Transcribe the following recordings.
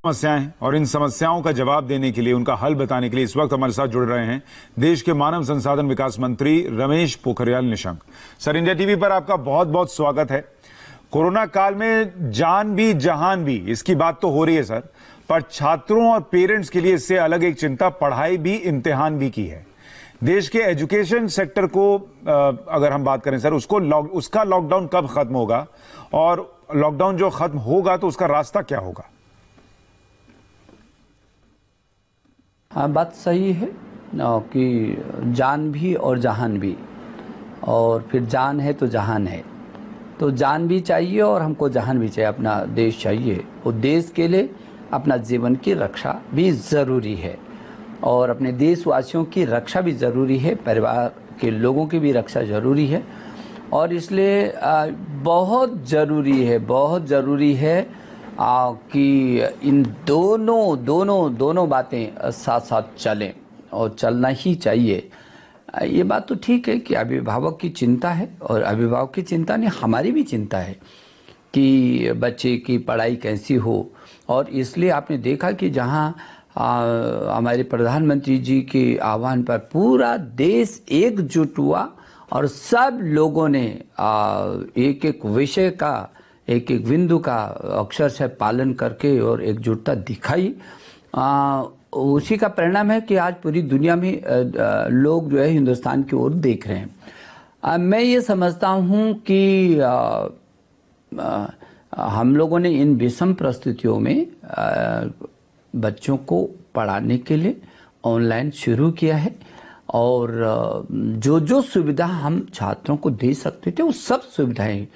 समस्याएं और इन समस्याओं का जवाब देने के लिए, उनका हल बताने के लिए इस वक्त हमारे साथ जुड़ रहे हैं देश के मानव संसाधन विकास मंत्री Ramesh Pokhriyal Nishank. Sir, India TV पर आपका बहुत बहुत स्वागत है। कोरोना काल में जान भी जहान भी, इसकी बात तो हो रही है सर, पर छात्रों और पेरेंट्स के लिए इससे अलग एक चिंता पढ़ाई भी, इम्तिहान भी की है। देश के एजुकेशन सेक्टर को अगर हम बात करें सर, उसका लॉकडाउन कब खत्म होगा, और लॉकडाउन जो खत्म होगा तो उसका रास्ता क्या होगा? हाँ, बात सही है कि जान भी और जहान भी, और फिर जान है तो जहान है। तो जान भी चाहिए और हमको जहान भी चाहिए। अपना देश चाहिए, वो देश के लिए अपना जीवन की रक्षा भी ज़रूरी है, और अपने देशवासियों की रक्षा भी ज़रूरी है, परिवार के लोगों की भी रक्षा ज़रूरी है। और इसलिए बहुत ज़रूरी है कि इन दोनों बातें साथ साथ चलें, और चलना ही चाहिए। ये बात तो ठीक है कि अभिभावक की चिंता है, और अभिभावक की चिंता नहीं, हमारी भी चिंता है कि बच्चे की पढ़ाई कैसी हो। और इसलिए आपने देखा कि जहाँ हमारे प्रधानमंत्री जी के आह्वान पर पूरा देश एकजुट हुआ, और सब लोगों ने एक एक विषय का, एक एक बिंदु का अक्षर से पालन करके और एकजुटता दिखाई। उसी का परिणाम है कि आज पूरी दुनिया में लोग जो है हिंदुस्तान की ओर देख रहे हैं। मैं ये समझता हूँ कि हम लोगों ने इन विषम परिस्थितियों में बच्चों को पढ़ाने के लिए ऑनलाइन शुरू किया है, और जो सुविधा हम छात्रों को दे सकते थे वो सब सुविधाएं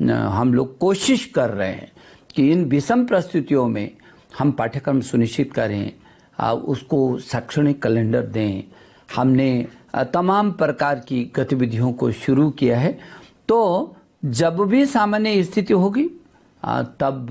हम लोग कोशिश कर रहे हैं कि इन विषम परिस्थितियों में हम पाठ्यक्रम सुनिश्चित करें, उसको शैक्षणिक कैलेंडर दें। हमने तमाम प्रकार की गतिविधियों को शुरू किया है। तो जब भी सामान्य स्थिति होगी तब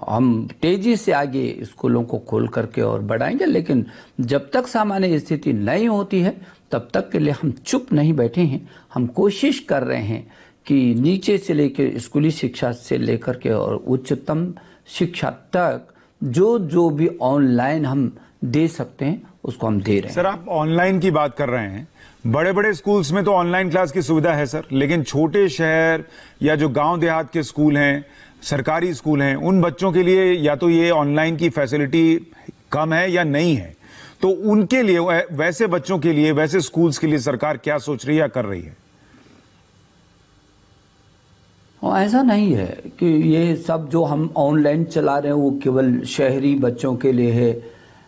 हम तेजी से आगे स्कूलों को खोल करके और बढ़ाएंगे। लेकिन जब तक सामान्य स्थिति नहीं होती है तब तक के लिए हम चुप नहीं बैठे हैं। हम कोशिश कर रहे हैं कि नीचे से लेकर स्कूली शिक्षा से लेकर के और उच्चतम शिक्षा तक जो भी ऑनलाइन हम दे सकते हैं उसको हम दे रहे हैं। सर, आप ऑनलाइन की बात कर रहे हैं। बड़े बड़े स्कूल्स में तो ऑनलाइन क्लास की सुविधा है सर, लेकिन छोटे शहर या जो गांव देहात के स्कूल हैं, सरकारी स्कूल हैं, उन बच्चों के लिए या तो ये ऑनलाइन की फैसिलिटी कम है या नहीं है। तो उनके लिए, वैसे बच्चों के लिए, वैसे स्कूल्स के लिए सरकार क्या सोच रही है या कर रही है? ऐसा नहीं है कि ये सब जो हम ऑनलाइन चला रहे हैं वो केवल शहरी बच्चों के लिए है,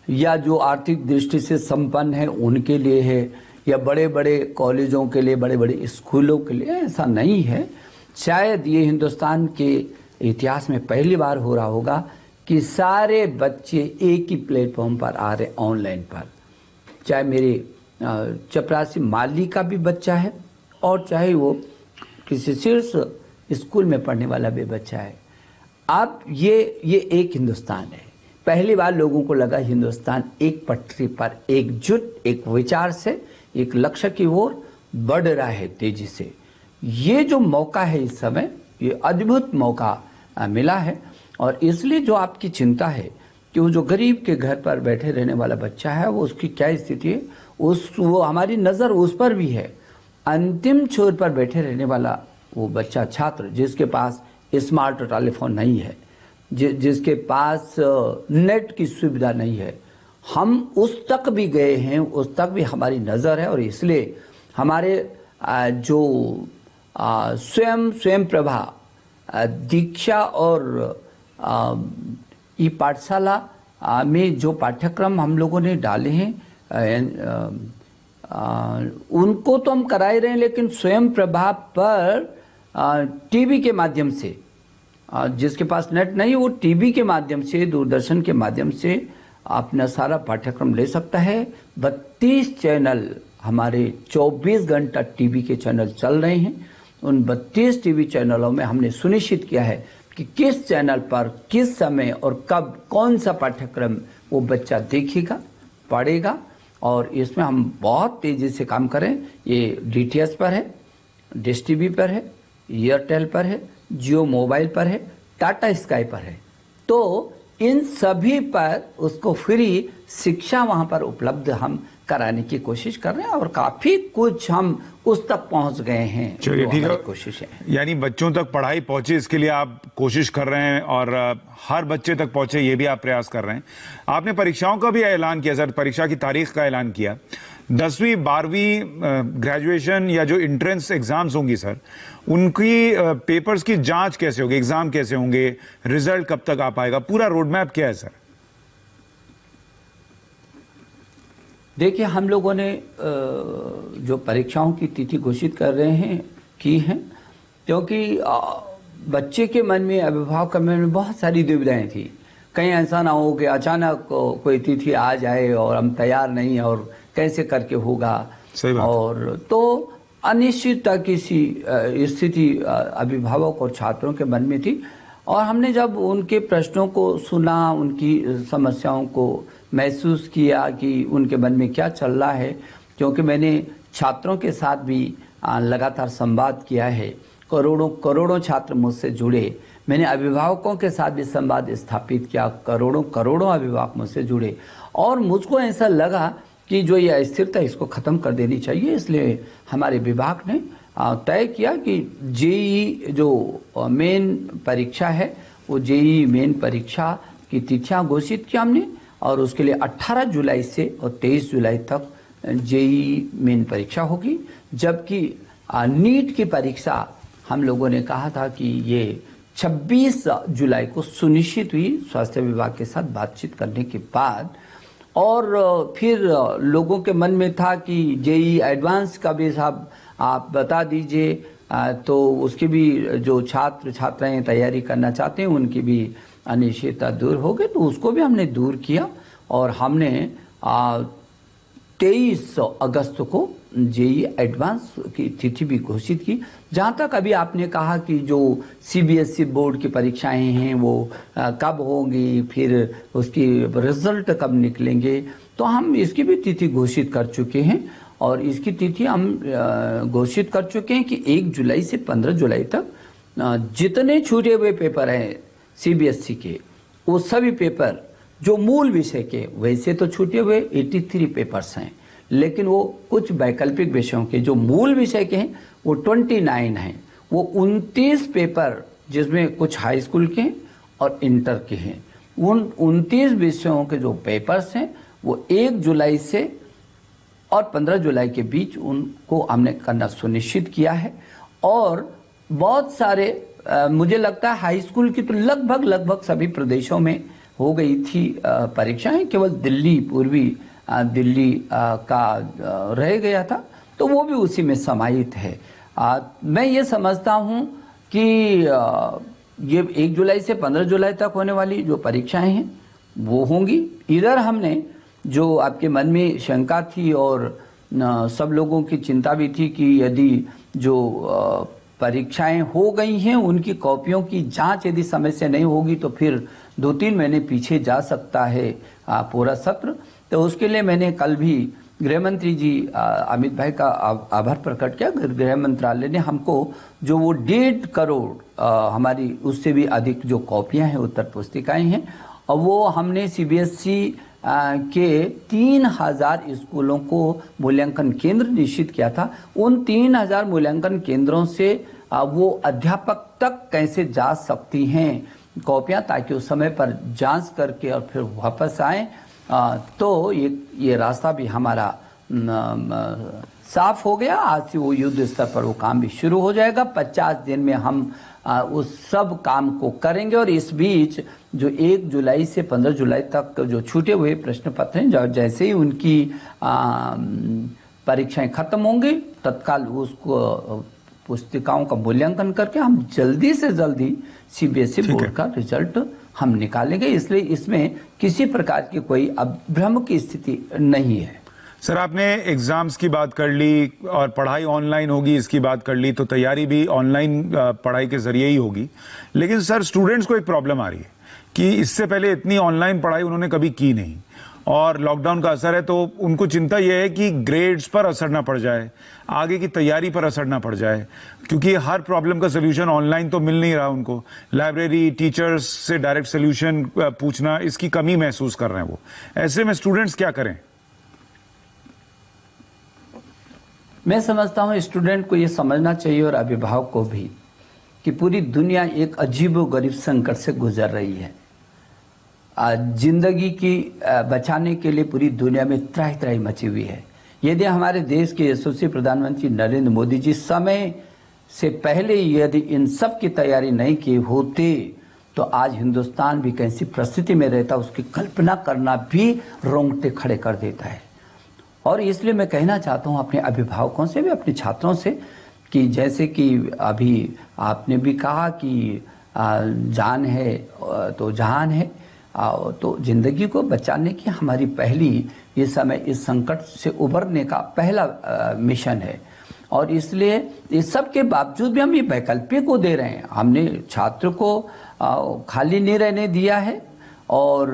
या जो आर्थिक दृष्टि से संपन्न है उनके लिए है, या बड़े बड़े कॉलेजों के लिए, बड़े बड़े स्कूलों के लिए। ऐसा नहीं है। शायद ये हिंदुस्तान के इतिहास में पहली बार हो रहा होगा कि सारे बच्चे एक ही प्लेटफॉर्म पर आ रहे ऑनलाइन पर। चाहे मेरे चपरासी माली का भी बच्चा है, और चाहे वो किसी शीर्ष स्कूल में पढ़ने वाला भी बच्चा है। अब ये एक हिंदुस्तान है। पहली बार लोगों को लगा हिंदुस्तान एक पटरी पर एकजुट, एक विचार से एक लक्ष्य की ओर बढ़ रहा है तेजी से। ये जो मौका है इस समय, ये अद्भुत मौका मिला है। और इसलिए जो आपकी चिंता है कि वो जो गरीब के घर पर बैठे रहने वाला बच्चा है वो उसकी क्या स्थिति है, वो हमारी नज़र उस पर भी है। अंतिम छोर पर बैठे रहने वाला वो बच्चा, छात्र जिसके पास स्मार्ट टेलीफोन नहीं है, जिसके पास नेट की सुविधा नहीं है, हम उस तक भी गए हैं, उस तक भी हमारी नज़र है। और इसलिए हमारे जो स्वयं प्रभा दीक्षा और ई पाठशाला में जो पाठ्यक्रम हम लोगों ने डाले हैं उनको तो हम कराए रहे हैं, लेकिन स्वयं प्रभा पर टीवी के माध्यम से, जिसके पास नेट नहीं वो टीवी के माध्यम से, दूरदर्शन के माध्यम से अपना सारा पाठ्यक्रम ले सकता है। 32 चैनल हमारे 24 घंटा टीवी के चैनल चल रहे हैं। उन 32 टीवी चैनलों में हमने सुनिश्चित किया है कि किस चैनल पर किस समय और कब कौन सा पाठ्यक्रम वो बच्चा देखेगा, पढ़ेगा। और इसमें हम बहुत तेज़ी से काम करें। ये डीटीएच पर है, डिश टीवी पर है, एयरटेल पर है, जियो मोबाइल पर है, टाटा स्काई पर है। तो इन सभी पर उसको फ्री शिक्षा वहां पर उपलब्ध हम कराने की कोशिश कर रहे हैं और काफी कुछ हम उस तक पहुंच गए हैं। चलिए ठीक है, कोशिश है यानी बच्चों तक पढ़ाई पहुंचे इसके लिए आप कोशिश कर रहे हैं और हर बच्चे तक पहुंचे ये भी आप प्रयास कर रहे हैं। आपने परीक्षाओं का भी ऐलान किया सर, परीक्षा की तारीख का ऐलान किया। 10वीं 12वीं ग्रेजुएशन या जो एंट्रेंस एग्जाम्स होंगी सर, उनकी पेपर्स की जांच कैसे होगी, एग्जाम कैसे होंगे, रिजल्ट कब तक आ पाएगा, पूरा रोड मैप क्या है सर? देखिए, हम लोगों ने जो परीक्षाओं की तिथि घोषित कर रहे हैं की है, क्योंकि बच्चे के मन में, अभिभावक के मन में बहुत सारी दुविधाएं थी। कहीं ऐसा ना हो कि अचानक कोई तिथि आ जाए और हम तैयार नहीं है और कैसे करके होगा। सही बात। और तो अनिश्चितता की सी स्थिति अभिभावक और छात्रों के मन में थी। और हमने जब उनके प्रश्नों को सुना, उनकी समस्याओं को महसूस किया कि उनके मन में क्या चल रहा है, क्योंकि मैंने छात्रों के साथ भी लगातार संवाद किया है। करोड़ों छात्र मुझसे जुड़े। मैंने अभिभावकों के साथ भी संवाद स्थापित किया, करोड़ों अभिभावक मुझसे जुड़े। और मुझको ऐसा लगा कि जो ये अस्थिरता, इसको ख़त्म कर देनी चाहिए। इसलिए हमारे विभाग ने तय किया कि जेईई जो मेन परीक्षा है, वो जेईई मेन परीक्षा की तिथियां घोषित की हमने, और उसके लिए 18 जुलाई से और 23 जुलाई तक जेईई मेन परीक्षा होगी। जबकि नीट की परीक्षा हम लोगों ने कहा था कि ये 26 जुलाई को सुनिश्चित हुई, स्वास्थ्य विभाग के साथ बातचीत करने के बाद। और फिर लोगों के मन में था कि जेईई एडवांस का भी साहब आप बता दीजिए, तो उसकी भी जो छात्र छात्राएं तैयारी करना चाहते हैं उनकी भी अनिश्चितता दूर हो गई। तो उसको भी हमने दूर किया और हमने 23 अगस्त को जेईई एडवांस की तिथि भी घोषित की। जहाँ तक अभी आपने कहा कि जो सीबीएसई बोर्ड की परीक्षाएं हैं वो कब होंगी, फिर उसकी रिजल्ट कब निकलेंगे, तो हम इसकी भी तिथि घोषित कर चुके हैं। और इसकी तिथि हम घोषित कर चुके हैं कि 1 जुलाई से 15 जुलाई तक जितने छूटे हुए पेपर हैं सीबीएसई के, वो सभी पेपर जो मूल विषय के, वैसे तो छूटे हुए 83 पेपर्स हैं, लेकिन वो कुछ वैकल्पिक विषयों के जो मूल विषय के हैं वो 29 हैं। वो 29 पेपर, जिसमें कुछ हाई स्कूल के और इंटर के हैं, उन 29 विषयों के जो पेपर्स हैं वो 1 जुलाई से और 15 जुलाई के बीच उनको हमने करना सुनिश्चित किया है। और बहुत सारे मुझे लगता है हाई स्कूल की तो लगभग सभी प्रदेशों में हो गई थी परीक्षाएं, केवल दिल्ली, पूर्वी दिल्ली का रह गया था, तो वो भी उसी में समाहित है। मैं ये समझता हूँ कि ये 1 जुलाई से 15 जुलाई तक होने वाली जो परीक्षाएं हैं वो होंगी। इधर हमने जो आपके मन में शंका थी और सब लोगों की चिंता भी थी कि यदि जो परीक्षाएं हो गई हैं उनकी कॉपियों की जांच यदि समय से नहीं होगी तो फिर 2-3 महीने पीछे जा सकता है पूरा सत्र। तो उसके लिए मैंने कल भी गृह मंत्री जी अमित भाई का आभार प्रकट किया। गृह मंत्रालय ने हमको जो वो 1.5 करोड़ हमारी उससे भी अधिक जो कॉपियां हैं, उत्तर पुस्तिकाएं हैं, और वो हमने सीबीएसई के 3000 स्कूलों को मूल्यांकन केंद्र निश्चित किया था। उन 3000 मूल्यांकन केंद्रों से वो अध्यापक तक कैसे जा सकती हैं कॉपियां, ताकि उस समय पर जांच करके और फिर वापस आए। तो ये रास्ता भी हमारा साफ हो गया। आज से वो युद्ध स्तर पर वो काम भी शुरू हो जाएगा। 50 दिन में हम उस सब काम को करेंगे। और इस बीच जो 1 जुलाई से 15 जुलाई तक जो छूटे हुए प्रश्न पत्र हैं, जैसे ही उनकी परीक्षाएं खत्म होंगी, तत्काल उसको पुस्तिकाओं का मूल्यांकन करके हम जल्दी से जल्दी सीबीएसई बोर्ड का रिजल्ट हम निकालेंगे। इसलिए इसमें किसी प्रकार की कोई अभ्रम की स्थिति नहीं है। सर, आपने एग्जाम्स की बात कर ली और पढ़ाई ऑनलाइन होगी इसकी बात कर ली, तो तैयारी भी ऑनलाइन पढ़ाई के जरिए ही होगी। लेकिन सर, स्टूडेंट्स को एक प्रॉब्लम आ रही है कि इससे पहले इतनी ऑनलाइन पढ़ाई उन्होंने कभी की नहीं। और लॉकडाउन का असर है, तो उनको चिंता यह है कि ग्रेड्स पर असर ना पड़ जाए, आगे की तैयारी पर असर ना पड़ जाए, क्योंकि हर प्रॉब्लम का सोल्यूशन ऑनलाइन तो मिल नहीं रहा उनको। लाइब्रेरी, टीचर्स से डायरेक्ट सोल्यूशन पूछना, इसकी कमी महसूस कर रहे हैं वो। ऐसे में स्टूडेंट्स क्या करें? मैं समझता हूं स्टूडेंट को ये समझना चाहिए और अभिभावक को भी कि पूरी दुनिया एक अजीबोगरीब संकट से गुजर रही है। जिंदगी की बचाने के लिए पूरी दुनिया में त्राही त्राही मची हुई है। यदि हमारे देश के यशस्वी प्रधानमंत्री नरेंद्र मोदी जी समय से पहले यदि इन सब की तैयारी नहीं की होती तो आज हिंदुस्तान भी कैसी परिस्थिति में रहता, उसकी कल्पना करना भी रोंगटे खड़े कर देता है। और इसलिए मैं कहना चाहता हूं अपने अभिभावकों से भी, अपने छात्रों से, कि जैसे कि अभी आपने भी कहा कि जान है तो जहान है, तो जिंदगी को बचाने की हमारी पहली ये समय इस संकट से उभरने का पहला मिशन है। और इसलिए इस सब के बावजूद भी हम ये वैकल्पिक को दे रहे हैं। हमने छात्र को खाली नहीं रहने दिया है और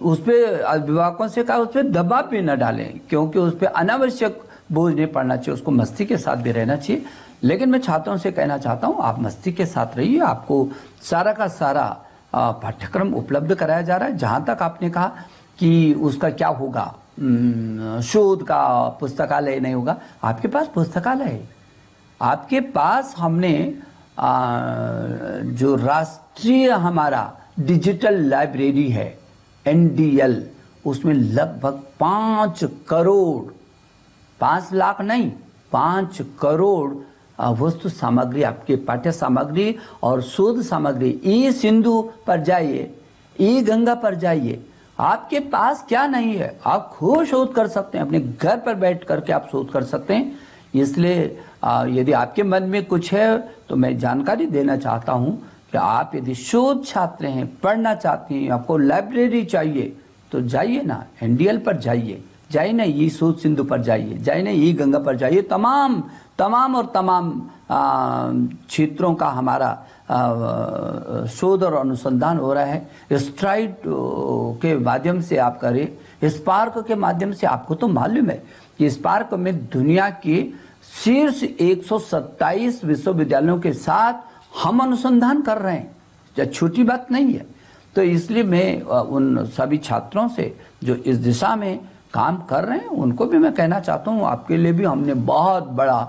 उस पर अभिभावकों से कहा उस पर दबाव भी न डालें, क्योंकि उस पर अनावश्यक बोझ नहीं पड़ना चाहिए, उसको मस्ती के साथ भी रहना चाहिए। लेकिन मैं छात्रों से कहना चाहता हूँ आप मस्ती के साथ रहिए, आपको सारा का सारा पाठ्यक्रम उपलब्ध कराया जा रहा है। जहाँ तक आपने कहा कि उसका क्या होगा, शोध का पुस्तकालय नहीं होगा, आपके पास पुस्तकालय है, आपके पास हमने जो राष्ट्रीय हमारा डिजिटल लाइब्रेरी है NDL, उसमें लगभग 5 करोड़, 5 लाख नहीं, 5 करोड़ वस्तु सामग्री, आपके पाठ्य सामग्री और शोध सामग्री। ई सिंधु पर जाइए, ई गंगा पर जाइए, आपके पास क्या नहीं है, आप खूब शोध कर सकते हैं, अपने घर पर बैठ करके आप शोध कर सकते हैं। इसलिए यदि आपके मन में कुछ है तो मैं जानकारी देना चाहता हूं कि आप यदि शोध छात्र हैं, पढ़ना चाहते हैं, आपको लाइब्रेरी चाहिए तो जाइए ना, NDL पर जाइए, जाइए ना ई शोध सिंधु पर जाइए, जाइए ना ई गंगा पर जाइए। तमाम क्षेत्रों का हमारा शोध और अनुसंधान हो रहा है। स्ट्राइड के माध्यम से आप करें, स्पार्क के माध्यम से, आपको तो मालूम है कि स्पार्क में दुनिया के शीर्ष 127 विश्वविद्यालयों के साथ हम अनुसंधान कर रहे हैं, यह छोटी बात नहीं है। तो इसलिए मैं उन सभी छात्रों से जो इस दिशा में काम कर रहे हैं उनको भी मैं कहना चाहता हूँ, आपके लिए भी हमने बहुत बड़ा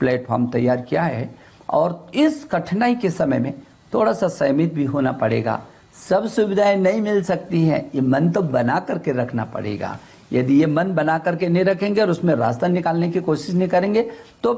प्लेटफॉर्म तैयार किया है। और इस कठिनाई के समय में थोड़ा सा सहमित भी होना पड़ेगा। सब सुविधाएं नहीं मिल सकती हैं, ये मन तो बना करके रखना पड़ेगा। यदि ये मन बना करके नहीं रखेंगे और उसमें रास्ता निकालने की कोशिश नहीं करेंगे तो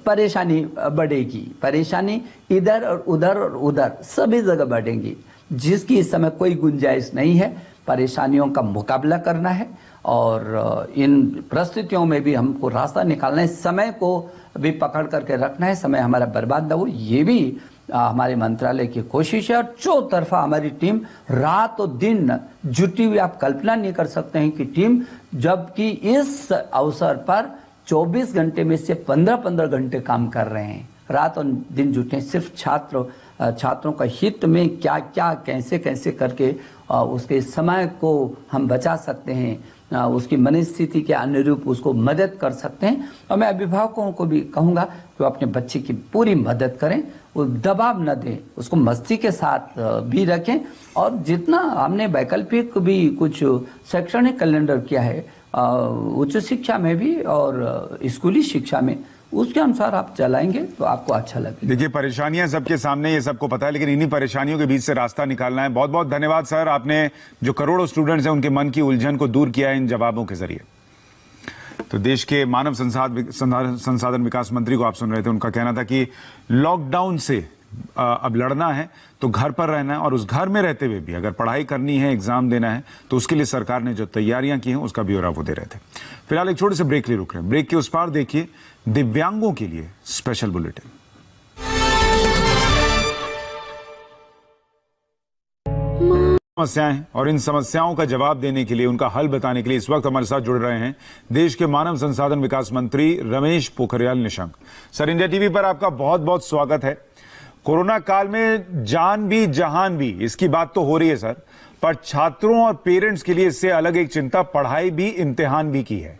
परेशानी बढ़ेगी। परेशानी इधर और उधर सभी जगह बढ़ेंगी, जिसकी इस समय कोई गुंजाइश नहीं है। परेशानियों का मुकाबला करना है और इन परिस्थितियों में भी हमको रास्ता निकालना है, समय को भी पकड़ करके रखना है, समय हमारा बर्बाद ना हो, ये भी हमारे मंत्रालय की कोशिश है। और चौतरफा हमारी टीम रात और दिन जुटी हुई, आप कल्पना नहीं कर सकते हैं कि टीम, जबकि इस अवसर पर 24 घंटे में से 15-15 घंटे काम कर रहे हैं, रात और दिन जुटे हैं, सिर्फ छात्रों का हित में क्या क्या कैसे कैसे करके उसके समय को हम बचा सकते हैं, उसकी मनस्थिति के अनुरूप उसको मदद कर सकते हैं। और मैं अभिभावकों को भी कहूँगा कि वो अपने बच्चे की पूरी मदद करें, वो दबाव न दें, उसको मस्ती के साथ भी रखें। और जितना हमने वैकल्पिक भी कुछ शैक्षणिक कैलेंडर किया है उच्च शिक्षा में भी और स्कूली शिक्षा में, उसके अनुसार आप चलाएंगे तो आपको अच्छा लगेगा। देखिए, परेशानियां सबके सामने, ये सबको पता है, लेकिन इन्हीं परेशानियों के बीच से रास्ता निकालना है। बहुत बहुत धन्यवाद सर, आपने जो करोड़ों स्टूडेंट्स हैं उनके मन की उलझन को दूर किया है इन जवाबों के जरिए। तो देश के मानव संसाधन विकास मंत्री को आप सुन रहे थे, उनका कहना था कि लॉकडाउन से अब लड़ना है तो घर पर रहना है, और उस घर में रहते हुए भी अगर पढ़ाई करनी है, एग्जाम देना है, तो उसके लिए सरकार ने जो तैयारियां की हैं उसका ब्यौरा वो दे रहे थे। फिलहाल एक छोटे से ब्रेक के लिए रुक रहे हैं। ब्रेक के उस पार देखिए दिव्यांगों के लिए स्पेशल बुलेटिन। समस्याएं और इन समस्याओं का जवाब देने के लिए, उनका हल बताने के लिए इस वक्त हमारे साथ जुड़ रहे हैं देश के मानव संसाधन विकास मंत्री Ramesh Pokhriyal Nishank. Sir, India TV पर आपका बहुत बहुत स्वागत है। कोरोना काल में जान भी जहान भी, इसकी बात तो हो रही है सर, पर छात्रों और पेरेंट्स के लिए इससे अलग एक चिंता पढ़ाई भी, इम्तिहान भी की है।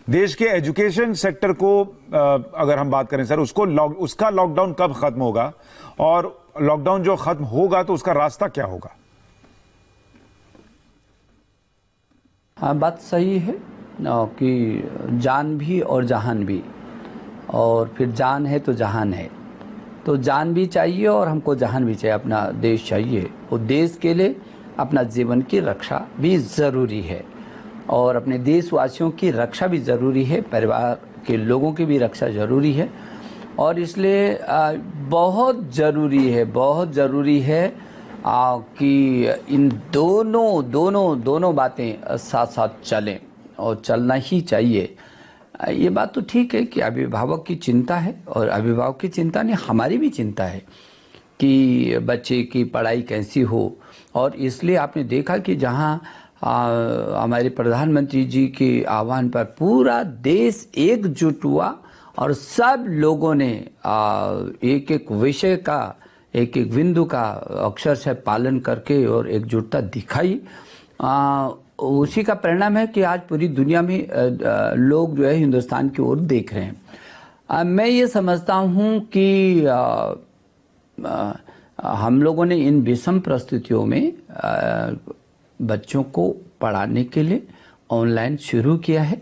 देश के एजुकेशन सेक्टर को अगर हम बात करें सर, उसका लॉकडाउन कब खत्म होगा, और लॉकडाउन जो खत्म होगा तो उसका रास्ता क्या होगा? हाँ, बात सही है कि जान भी और जहान भी, और फिर जान है तो जहान है। तो जान भी चाहिए और हमको जहान भी चाहिए, अपना देश चाहिए। वो देश के लिए अपना जीवन की रक्षा भी ज़रूरी है, और अपने देशवासियों की रक्षा भी ज़रूरी है, परिवार के लोगों की भी रक्षा ज़रूरी है। और इसलिए बहुत ज़रूरी है कि इन दोनों बातें साथ साथ चलें, और चलना ही चाहिए। ये बात तो ठीक है कि अभिभावक की चिंता है, और अभिभावक की चिंता नहीं, हमारी भी चिंता है कि बच्चे की पढ़ाई कैसी हो। और इसलिए आपने देखा कि जहाँ हमारे प्रधानमंत्री जी के आह्वान पर पूरा देश एकजुट हुआ, और सब लोगों ने एक एक विषय का, एक एक बिंदु का अक्षरशः पालन करके और एकजुटता दिखाई। उसी का परिणाम है कि आज पूरी दुनिया में लोग जो है हिंदुस्तान की ओर देख रहे हैं। मैं ये समझता हूँ कि हम लोगों ने इन विषम परिस्थितियों में बच्चों को पढ़ाने के लिए ऑनलाइन शुरू किया है,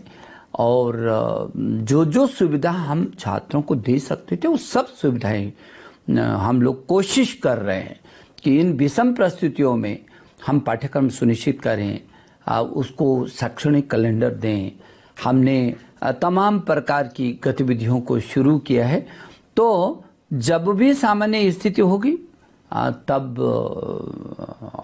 और जो सुविधा हम छात्रों को दे सकते थे वो सब सुविधाएं हम लोग कोशिश कर रहे हैं कि इन विषम परिस्थितियों में हम पाठ्यक्रम सुनिश्चित करें, उसको शैक्षणिक कैलेंडर दें। हमने तमाम प्रकार की गतिविधियों को शुरू किया है। तो जब भी सामान्य स्थिति होगी तब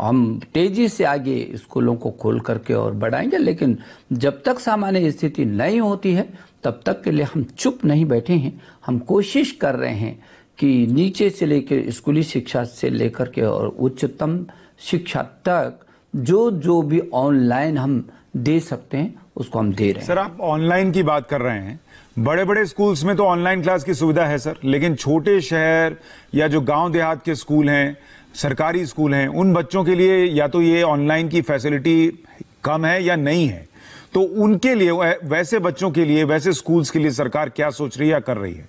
हम तेजी से आगे स्कूलों को खोल करके और बढ़ाएंगे, लेकिन जब तक सामान्य स्थिति नहीं होती है तब तक के लिए हम चुप नहीं बैठे हैं। हम कोशिश कर रहे हैं कि नीचे से लेकर स्कूली शिक्षा से लेकर के और उच्चतम शिक्षा तक जो भी ऑनलाइन हम दे सकते हैं उसको हम दे रहे हैं। सर, आप ऑनलाइन की बात कर रहे हैं, बड़े बड़े स्कूल्स में तो ऑनलाइन क्लास की सुविधा है सर, लेकिन छोटे शहर या जो गांव देहात के स्कूल हैं, सरकारी स्कूल हैं, उन बच्चों के लिए या तो ये ऑनलाइन की फैसिलिटी कम है या नहीं है। तो उनके लिए, वैसे बच्चों के लिए, वैसे स्कूल्स के लिए सरकार क्या सोच रही है या कर रही है?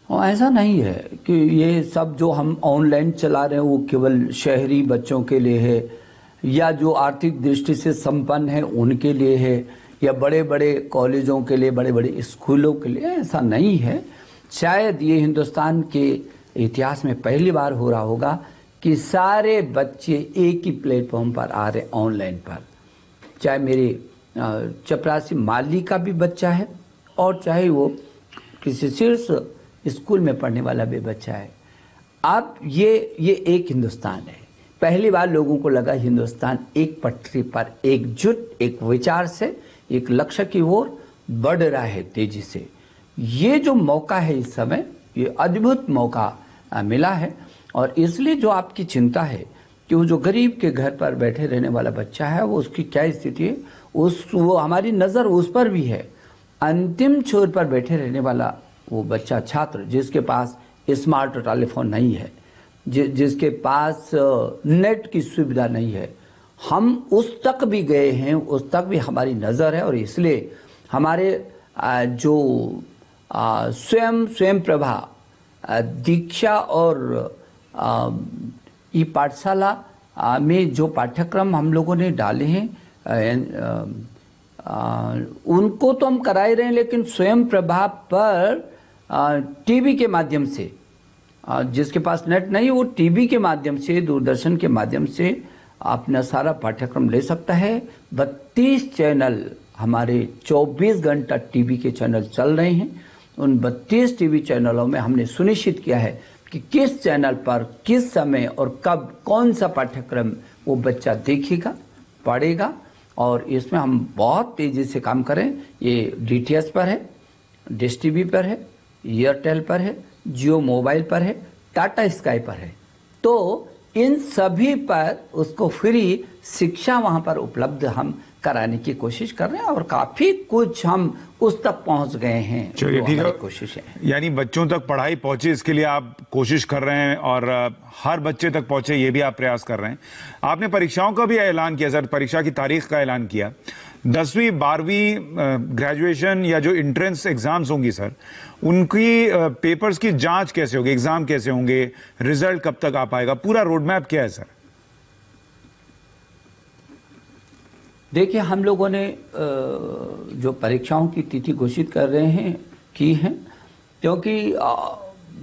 ऐसा नहीं है कि ये सब जो हम ऑनलाइन चला रहे हैं वो केवल शहरी बच्चों के लिए है, या जो आर्थिक दृष्टि से संपन्न है उनके लिए है, या बड़े बड़े कॉलेजों के लिए, बड़े बड़े स्कूलों के लिए। ऐसा नहीं है। शायद ये हिंदुस्तान के इतिहास में पहली बार हो रहा होगा कि सारे बच्चे एक ही प्लेटफॉर्म पर आ रहे ऑनलाइन पर। चाहे मेरे चपरासी माली का भी बच्चा है, और चाहे वो किसी शीर्ष स्कूल में पढ़ने वाला भी बच्चा है। अब ये एक हिंदुस्तान है। पहली बार लोगों को लगा हिंदुस्तान एक पटरी पर एकजुट, एक विचार से एक लक्ष्य की ओर बढ़ रहा है तेजी से। ये जो मौका है इस समय, ये अद्भुत मौका मिला है। और इसलिए जो आपकी चिंता है कि वो जो गरीब के घर पर बैठे रहने वाला बच्चा है वो उसकी क्या स्थिति है, वो हमारी नज़र उस पर भी है। अंतिम छोर पर बैठे रहने वाला वो बच्चा, छात्र जिसके पास स्मार्ट टेलीफोन नहीं है, जिसके पास नेट की सुविधा नहीं है, हम उस तक भी गए हैं, उस तक भी हमारी नज़र है। और इसलिए हमारे जो स्वयं प्रभा दीक्षा और ई पाठशाला में जो पाठ्यक्रम हम लोगों ने डाले हैं उनको तो हम कराए रहे हैं, लेकिन स्वयं प्रभा पर टीवी के माध्यम से, जिसके पास नेट नहीं वो टीवी के माध्यम से, दूरदर्शन के माध्यम से अपना सारा पाठ्यक्रम ले सकता है। 32 चैनल हमारे 24 घंटा टीवी के चैनल चल रहे हैं। उन 32 टीवी चैनलों में हमने सुनिश्चित किया है कि किस चैनल पर किस समय और कब कौन सा पाठ्यक्रम वो बच्चा देखेगा, पढ़ेगा। और इसमें हम बहुत तेज़ी से काम करें। ये डीटीएच पर है, डिश टीवी पर है, एयरटेल पर है, जियो मोबाइल पर है, टाटा स्काई पर है। तो इन सभी पर उसको फ्री शिक्षा वहाँ पर उपलब्ध हम कराने की कोशिश कर रहे हैं और काफी कुछ हम उस तक पहुंच गए हैं। चलिए ठीक है, कोशिश है यानी बच्चों तक पढ़ाई पहुंचे इसके लिए आप कोशिश कर रहे हैं और हर बच्चे तक पहुंचे ये भी आप प्रयास कर रहे हैं। आपने परीक्षाओं का भी ऐलान किया सर, परीक्षा की तारीख का ऐलान किया। 10वीं 12वीं ग्रेजुएशन या जो एंट्रेंस एग्जाम्स होंगी सर, उनकी पेपर्स की जांच कैसे होगी, एग्जाम कैसे होंगे, रिजल्ट कब तक आ पाएगा, पूरा रोड मैप क्या है सर? देखिए, हम लोगों ने जो परीक्षाओं की तिथि घोषित कर रहे हैं की है, क्योंकि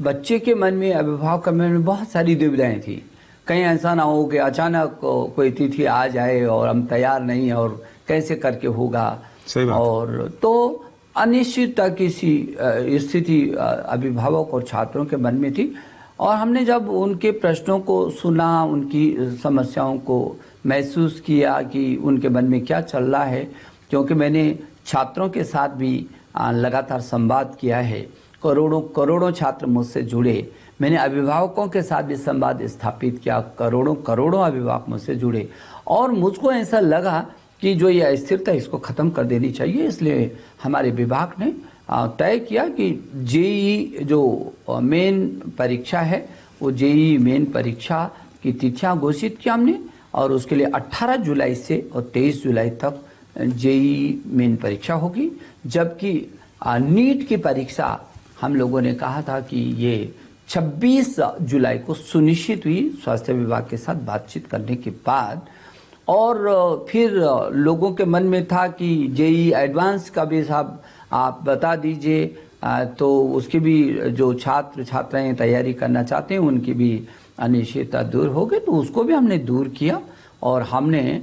बच्चे के मन में, अभिभावक के मन में बहुत सारी दुविधाएं थी। कहीं ऐसा ना हो कि अचानक कोई तिथि आ जाए और हम तैयार नहीं है और कैसे करके होगा। सही बात। और तो अनिश्चितता की सी स्थिति अभिभावक और छात्रों के मन में थी। और हमने जब उनके प्रश्नों को सुना, उनकी समस्याओं को महसूस किया कि उनके मन में क्या चल रहा है, क्योंकि मैंने छात्रों के साथ भी लगातार संवाद किया है। करोड़ों छात्र मुझसे जुड़े। मैंने अभिभावकों के साथ भी संवाद स्थापित किया, करोड़ों अभिभावक मुझसे जुड़े। और मुझको ऐसा लगा कि जो ये अस्थिरता, इसको ख़त्म कर देनी चाहिए। इसलिए हमारे विभाग ने तय किया कि जेईई जो मेन परीक्षा है, वो जेईई मेन परीक्षा की तिथियां घोषित की हमने। और उसके लिए 18 जुलाई से और 23 जुलाई तक जेईई मेन परीक्षा होगी। जबकि नीट की परीक्षा हम लोगों ने कहा था कि ये 26 जुलाई को सुनिश्चित हुई, स्वास्थ्य विभाग के साथ बातचीत करने के बाद। और फिर लोगों के मन में था कि जेईई एडवांस का भी साहब आप बता दीजिए, तो उसकी भी जो छात्र छात्राएं तैयारी करना चाहते हैं उनकी भी अनिश्चितता दूर हो गई। तो उसको भी हमने दूर किया और हमने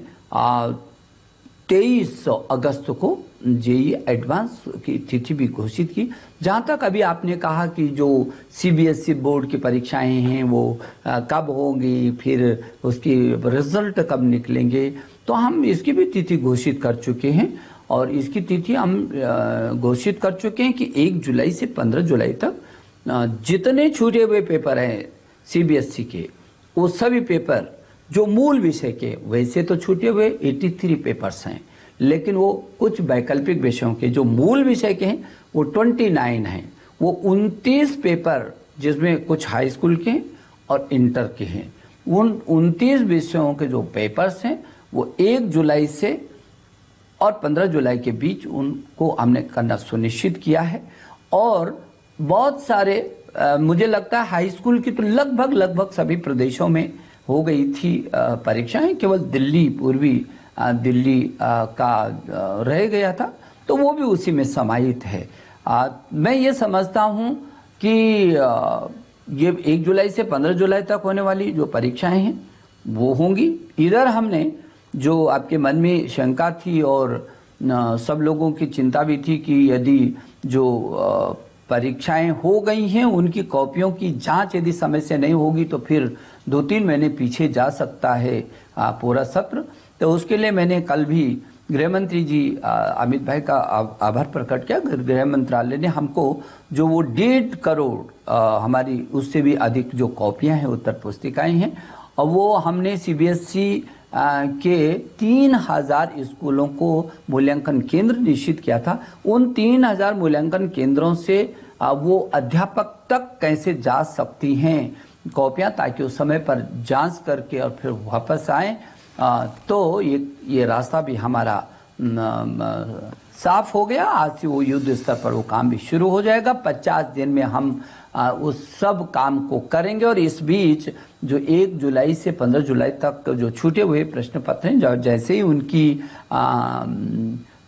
23 अगस्त को जेईई एडवांस की तिथि भी घोषित की। जहाँ तक अभी आपने कहा कि जो सीबीएसई बोर्ड की परीक्षाएं हैं वो कब होंगी, फिर उसकी रिजल्ट कब निकलेंगे, तो हम इसकी भी तिथि घोषित कर चुके हैं। और इसकी तिथि हम घोषित कर चुके हैं कि 1 जुलाई से 15 जुलाई तक जितने छूटे हुए पेपर हैं सीबीएसई के, वो सभी पेपर जो मूल विषय के, वैसे तो छूटे हुए 83 पेपर्स हैं, लेकिन वो कुछ वैकल्पिक विषयों के जो मूल विषय के हैं वो 29 हैं। वो 29 पेपर, जिसमें कुछ हाई स्कूल के और इंटर के हैं, उन 29 विषयों के जो पेपर्स हैं वो 1 जुलाई से और 15 जुलाई के बीच उनको हमने करना सुनिश्चित किया है। और बहुत सारे मुझे लगता है हाई स्कूल की तो लगभग सभी प्रदेशों में हो गई थी परीक्षाएं, केवल दिल्ली, पूर्वी दिल्ली का रह गया था, तो वो भी उसी में समाहित है। मैं ये समझता हूँ कि ये 1 जुलाई से 15 जुलाई तक होने वाली जो परीक्षाएं हैं वो होंगी। इधर हमने जो आपके मन में शंका थी और सब लोगों की चिंता भी थी कि यदि जो परीक्षाएं हो गई हैं उनकी कॉपियों की जांच यदि समय से नहीं होगी तो फिर 2-3 महीने पीछे जा सकता है पूरा सत्र। तो उसके लिए मैंने कल भी गृह मंत्री जी अमित भाई का आभार प्रकट किया। गृह मंत्रालय ने हमको जो वो 1.5 करोड़ हमारी उससे भी अधिक जो कॉपियां हैं, उत्तर पुस्तिकाएं हैं, और वो हमने सीबीएसई के 3000 स्कूलों को मूल्यांकन केंद्र निश्चित किया था। उन 3000 मूल्यांकन केंद्रों से वो अध्यापक तक कैसे जा सकती हैं कॉपियां, ताकि उस समय पर जांच करके और फिर वापस आए। तो ये रास्ता भी हमारा साफ हो गया। आज से वो युद्ध स्तर पर वो काम भी शुरू हो जाएगा। 50 दिन में हम उस सब काम को करेंगे। और इस बीच जो 1 जुलाई से 15 जुलाई तक जो छूटे हुए प्रश्न पत्र हैं, जैसे ही उनकी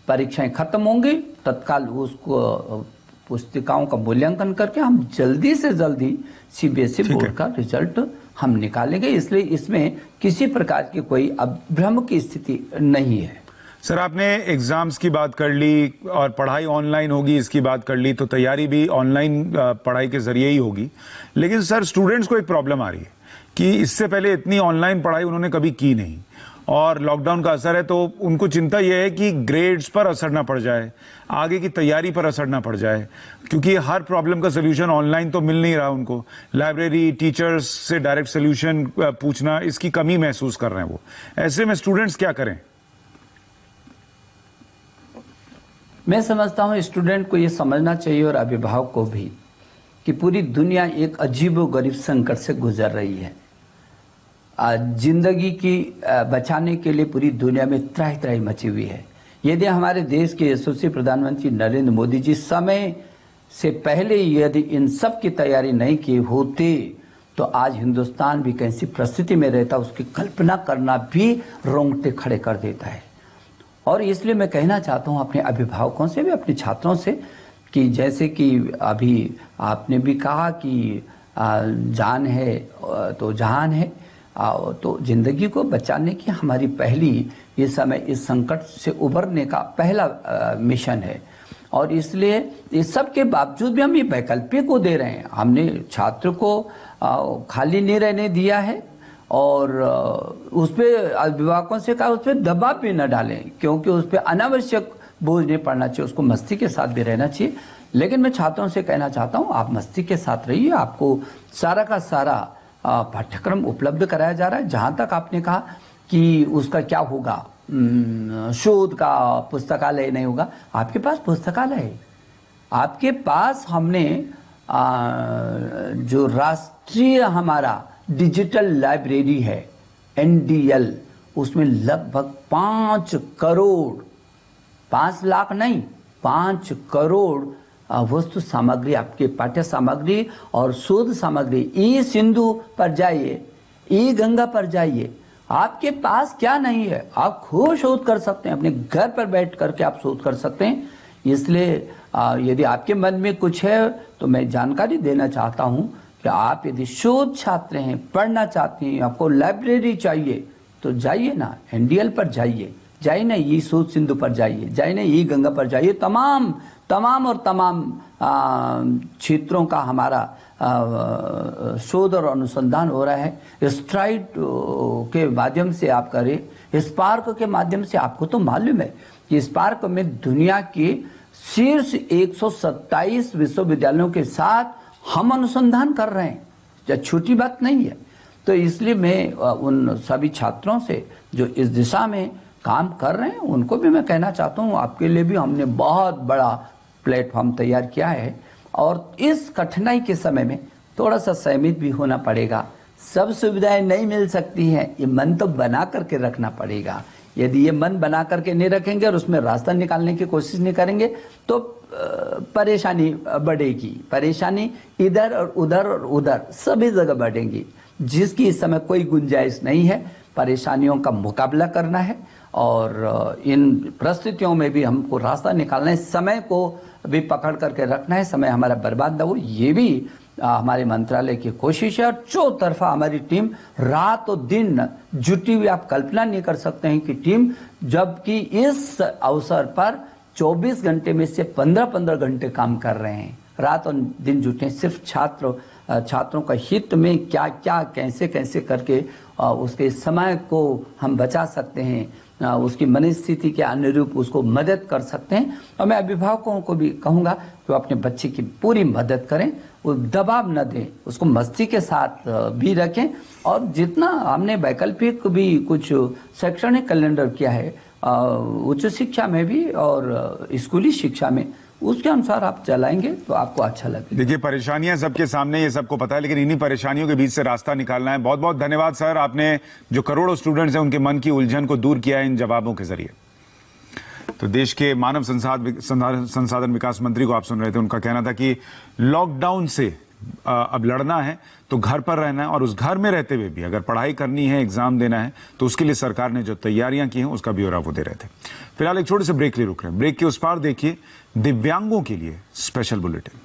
परीक्षाएं खत्म होंगी, तत्काल उसको पुस्तिकाओं का मूल्यांकन करके हम जल्दी से जल्दी सीबीएसई बोर्ड का रिजल्ट हम निकालेंगे। इसलिए इसमें किसी प्रकार की कोई अभ्रम की स्थिति नहीं है। सर, आपने एग्जाम्स की बात कर ली और पढ़ाई ऑनलाइन होगी इसकी बात कर ली, तो तैयारी भी ऑनलाइन पढ़ाई के जरिए ही होगी। लेकिन सर, स्टूडेंट्स को एक प्रॉब्लम आ रही है कि इससे पहले इतनी ऑनलाइन पढ़ाई उन्होंने कभी की नहीं और लॉकडाउन का असर है, तो उनको चिंता यह है कि ग्रेड्स पर असर ना पड़ जाए, आगे की तैयारी पर असर ना पड़ जाए, क्योंकि हर प्रॉब्लम का सोल्यूशन ऑनलाइन तो मिल नहीं रहा उनको। लाइब्रेरी, टीचर्स से डायरेक्ट सोल्यूशन पूछना, इसकी कमी महसूस कर रहे हैं वो। ऐसे में स्टूडेंट्स क्या करें? मैं समझता हूँ स्टूडेंट को ये समझना चाहिए और अभिभावक को भी कि पूरी दुनिया एक अजीबोगरीब संकट से गुजर रही है। जिंदगी की बचाने के लिए पूरी दुनिया में त्राही त्राही मची हुई है। यदि हमारे देश के यशस्वी प्रधानमंत्री नरेंद्र मोदी जी समय से पहले यदि इन सब की तैयारी नहीं किए होते तो आज हिंदुस्तान भी कैसी परिस्थिति में रहता, उसकी कल्पना करना भी रोंगटे खड़े कर देता है। और इसलिए मैं कहना चाहता हूँ अपने अभिभावकों से भी, अपने छात्रों से, कि जैसे कि अभी आपने भी कहा कि जान है तो जहान है, तो जिंदगी को बचाने की हमारी पहली ये समय इस संकट से उभरने का पहला मिशन है। और इसलिए इस सब के बावजूद भी हम ये वैकल्पिक को दे रहे हैं। हमने छात्र को खाली नहीं रहने दिया है और उस पर अभिभावकों से कहा उस पर दबाव भी न डालें, क्योंकि उस पर अनावश्यक बोझ नहीं पड़ना चाहिए, उसको मस्ती के साथ भी रहना चाहिए। लेकिन मैं छात्रों से कहना चाहता हूँ आप मस्ती के साथ रहिए, आपको सारा का सारा पाठ्यक्रम उपलब्ध कराया जा रहा है। जहाँ तक आपने कहा कि उसका क्या होगा, शोध का पुस्तकालय नहीं होगा, आपके पास पुस्तकालय है, आपके पास हमने जो राष्ट्रीय हमारा डिजिटल लाइब्रेरी है NDL, उसमें लगभग 5 करोड़, 5 लाख नहीं 5 करोड़ वस्तु सामग्री, आपके पाठ्य सामग्री और शोध सामग्री। ई सिंधु पर जाइए, ई गंगा पर जाइए, आपके पास क्या नहीं है, आप खूब शोध कर सकते हैं, अपने घर पर बैठ करके आप शोध कर सकते हैं। इसलिए यदि आपके मन में कुछ है तो मैं जानकारी देना चाहता हूं कि आप यदि शोध छात्र हैं, पढ़ना चाहते हैं, आपको लाइब्रेरी चाहिए तो जाइए ना, NDL पर जाइए, जाइए ना ई शोध सिंधु पर जाइए, जाइए ना ई गंगा पर जाइए। तमाम क्षेत्रों का हमारा शोध और अनुसंधान हो रहा है। स्ट्राइड के माध्यम से आप करें, स्पार्क के माध्यम से, आपको तो मालूम है कि स्पार्क में दुनिया के शीर्ष 127 विश्वविद्यालयों के साथ हम अनुसंधान कर रहे हैं, यह छोटी बात नहीं है। तो इसलिए मैं उन सभी छात्रों से जो इस दिशा में काम कर रहे हैं उनको भी मैं कहना चाहता हूँ, आपके लिए भी हमने बहुत बड़ा प्लेटफॉर्म तैयार किया है। और इस कठिनाई के समय में थोड़ा सा सहमित भी होना पड़ेगा, सब सुविधाएं नहीं मिल सकती हैं, ये मन तो बना करके रखना पड़ेगा। यदि ये मन बना करके नहीं रखेंगे और उसमें रास्ता निकालने की कोशिश नहीं करेंगे तो परेशानी बढ़ेगी, परेशानी इधर और उधर सभी जगह बढ़ेंगी, जिसकी इस समय कोई गुंजाइश नहीं है। परेशानियों का मुकाबला करना है और इन परिस्थितियों में भी हमको रास्ता निकालना है, समय को भी पकड़ करके रखना है, समय हमारा बर्बाद न हो, ये भी हमारे मंत्रालय की कोशिश है। और चौतरफा हमारी टीम रात और दिन जुटी हुई, आप कल्पना नहीं कर सकते हैं कि टीम, जबकि इस अवसर पर 24 घंटे में से 15-15 घंटे काम कर रहे हैं, रात और दिन जुटे हैं, सिर्फ छात्रों का हित में क्या क्या कैसे कैसे करके उसके समय को हम बचा सकते हैं, उसकी मनस्थिति के अनुरूप उसको मदद कर सकते हैं। और मैं अभिभावकों को भी कहूँगा कि वो अपने बच्चे की पूरी मदद करें, वो दबाव न दें, उसको मस्ती के साथ भी रखें। और जितना हमने वैकल्पिक भी कुछ शैक्षणिक कैलेंडर किया है उच्च शिक्षा में भी और स्कूली शिक्षा में, उसके अनुसार आप चलाएंगे तो आपको अच्छा लगेगा। देखिए, परेशानियां सबके सामने, ये सबको पता है, लेकिन इन्हीं परेशानियों के बीच से रास्ता निकालना है। बहुत बहुत धन्यवाद सर, आपने जो करोड़ों स्टूडेंट्स हैं उनके मन की उलझन को दूर किया है इन जवाबों के जरिए। तो देश के मानव संसाधन विकास मंत्री को आप सुन रहे थे, उनका कहना था कि लॉकडाउन से अब लड़ना है तो घर पर रहना है, और उस घर में रहते हुए भी अगर पढ़ाई करनी है, एग्जाम देना है, तो उसके लिए सरकार ने जो तैयारियां की हैं उसका ब्यौरा वो दे रहे थे। फिलहाल एक छोटे से ब्रेक के लिए रुक रहे हैं। ब्रेक के उस पार देखिए दिव्यांगों के लिए स्पेशल बुलेटिन।